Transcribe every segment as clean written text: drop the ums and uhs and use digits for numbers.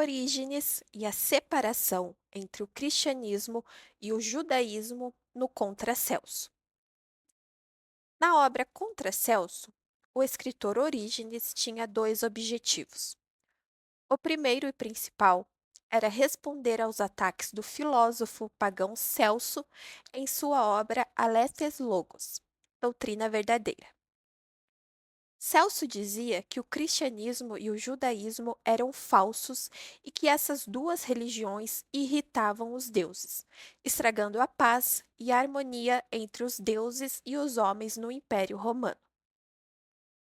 Orígenes e a separação entre o cristianismo e o judaísmo no Contra Celso. Na obra Contra Celso, o escritor Orígenes tinha dois objetivos. O primeiro e principal era responder aos ataques do filósofo pagão Celso em sua obra Aletes Logos, Doutrina Verdadeira. Celso dizia que o cristianismo e o judaísmo eram falsos e que essas duas religiões irritavam os deuses, estragando a paz e a harmonia entre os deuses e os homens no Império Romano.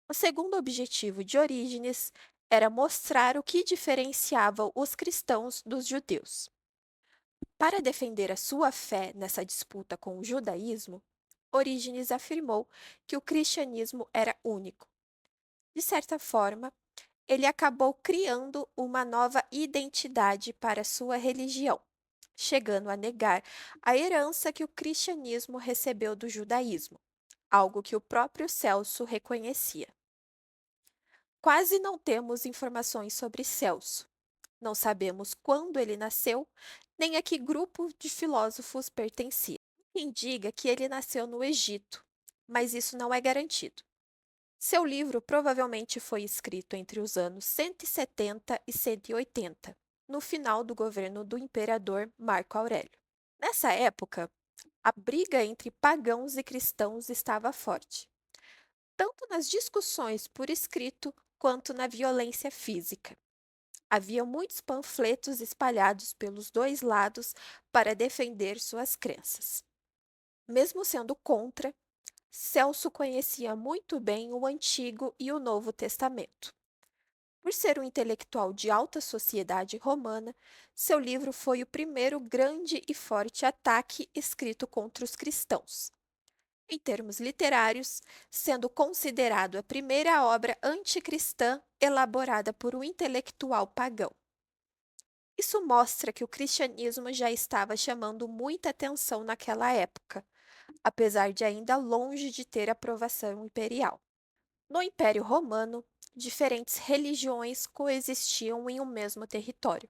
O segundo objetivo de Orígenes era mostrar o que diferenciava os cristãos dos judeus. Para defender a sua fé nessa disputa com o judaísmo, Orígenes afirmou que o cristianismo era único. De certa forma, ele acabou criando uma nova identidade para sua religião, chegando a negar a herança que o cristianismo recebeu do judaísmo, algo que o próprio Celso reconhecia. Quase não temos informações sobre Celso. Não sabemos quando ele nasceu, nem a que grupo de filósofos pertencia. Quem diga que ele nasceu no Egito, mas isso não é garantido. Seu livro provavelmente foi escrito entre os anos 170 e 180, no final do governo do imperador Marco Aurélio. Nessa época, a briga entre pagãos e cristãos estava forte, tanto nas discussões por escrito quanto na violência física. Havia muitos panfletos espalhados pelos dois lados para defender suas crenças. Mesmo sendo contra, Celso conhecia muito bem o Antigo e o Novo Testamento. Por ser um intelectual de alta sociedade romana, seu livro foi o primeiro grande e forte ataque escrito contra os cristãos. Em termos literários, sendo considerado a primeira obra anticristã elaborada por um intelectual pagão. Isso mostra que o cristianismo já estava chamando muita atenção naquela época, apesar de ainda longe de ter aprovação imperial. No Império Romano, diferentes religiões coexistiam em um mesmo território.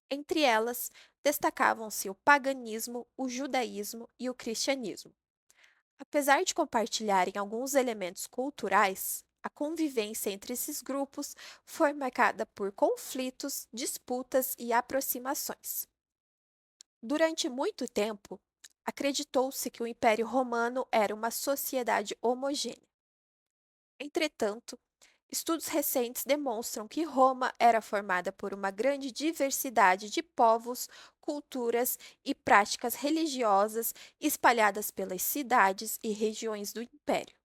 Entre elas, destacavam-se o paganismo, o judaísmo e o cristianismo. Apesar de compartilharem alguns elementos culturais, a convivência entre esses grupos foi marcada por conflitos, disputas e aproximações. Durante muito tempo, acreditou-se que o Império Romano era uma sociedade homogênea. Entretanto, estudos recentes demonstram que Roma era formada por uma grande diversidade de povos, culturas e práticas religiosas espalhadas pelas cidades e regiões do império.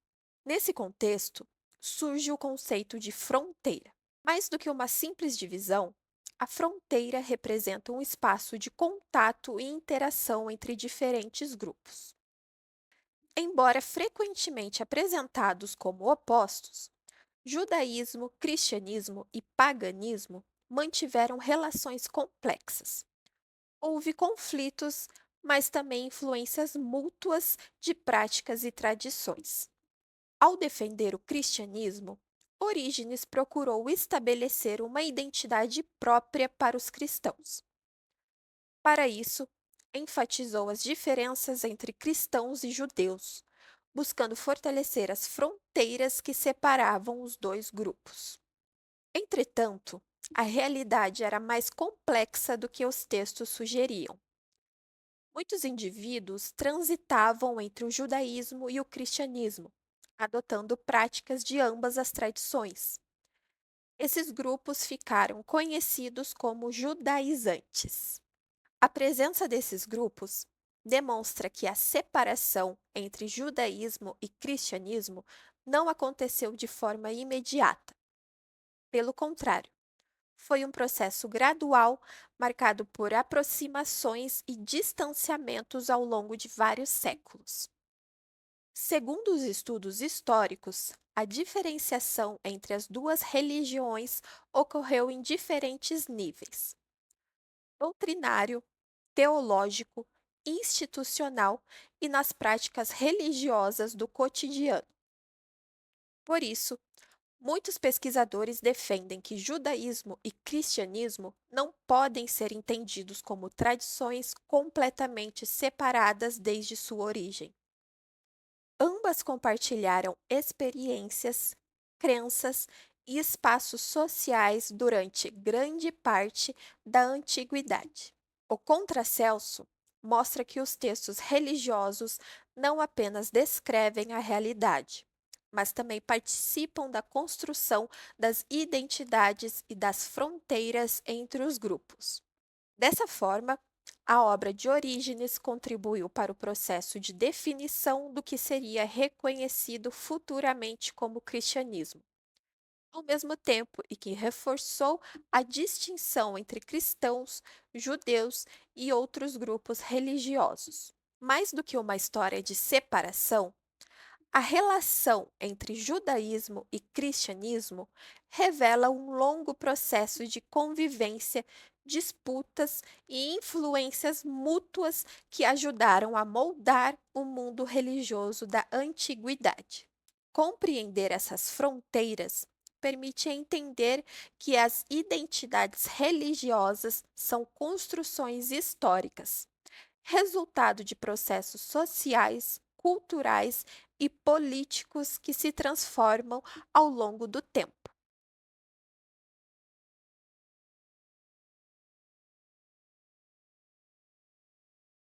Nesse contexto, surge o conceito de fronteira. Mais do que uma simples divisão, a fronteira representa um espaço de contato e interação entre diferentes grupos. Embora frequentemente apresentados como opostos, judaísmo, cristianismo e paganismo mantiveram relações complexas. Houve conflitos, mas também influências mútuas de práticas e tradições. Ao defender o cristianismo, Orígenes procurou estabelecer uma identidade própria para os cristãos. Para isso, enfatizou as diferenças entre cristãos e judeus, buscando fortalecer as fronteiras que separavam os dois grupos. Entretanto, a realidade era mais complexa do que os textos sugeriam. Muitos indivíduos transitavam entre o judaísmo e o cristianismo, adotando práticas de ambas as tradições. Esses grupos ficaram conhecidos como judaizantes. A presença desses grupos demonstra que a separação entre judaísmo e cristianismo não aconteceu de forma imediata. Pelo contrário, foi um processo gradual, marcado por aproximações e distanciamentos ao longo de vários séculos. Segundo os estudos históricos, a diferenciação entre as duas religiões ocorreu em diferentes níveis: doutrinário, teológico, institucional e nas práticas religiosas do cotidiano. Por isso, Muitos pesquisadores defendem que judaísmo e cristianismo não podem ser entendidos como tradições completamente separadas desde sua origem. Ambas compartilharam experiências, crenças e espaços sociais durante grande parte da antiguidade. O Contracelso mostra que os textos religiosos não apenas descrevem a realidade, mas também participam da construção das identidades e das fronteiras entre os grupos. Dessa forma, a obra de Orígenes contribuiu para o processo de definição do que seria reconhecido futuramente como cristianismo, ao mesmo tempo em que reforçou a distinção entre cristãos, judeus e outros grupos religiosos. Mais do que uma história de separação, a relação entre judaísmo e cristianismo revela um longo processo de convivência, disputas e influências mútuas que ajudaram a moldar o mundo religioso da antiguidade. Compreender essas fronteiras permite entender que as identidades religiosas são construções históricas, resultado de processos sociais, culturais e políticos que se transformam ao longo do tempo.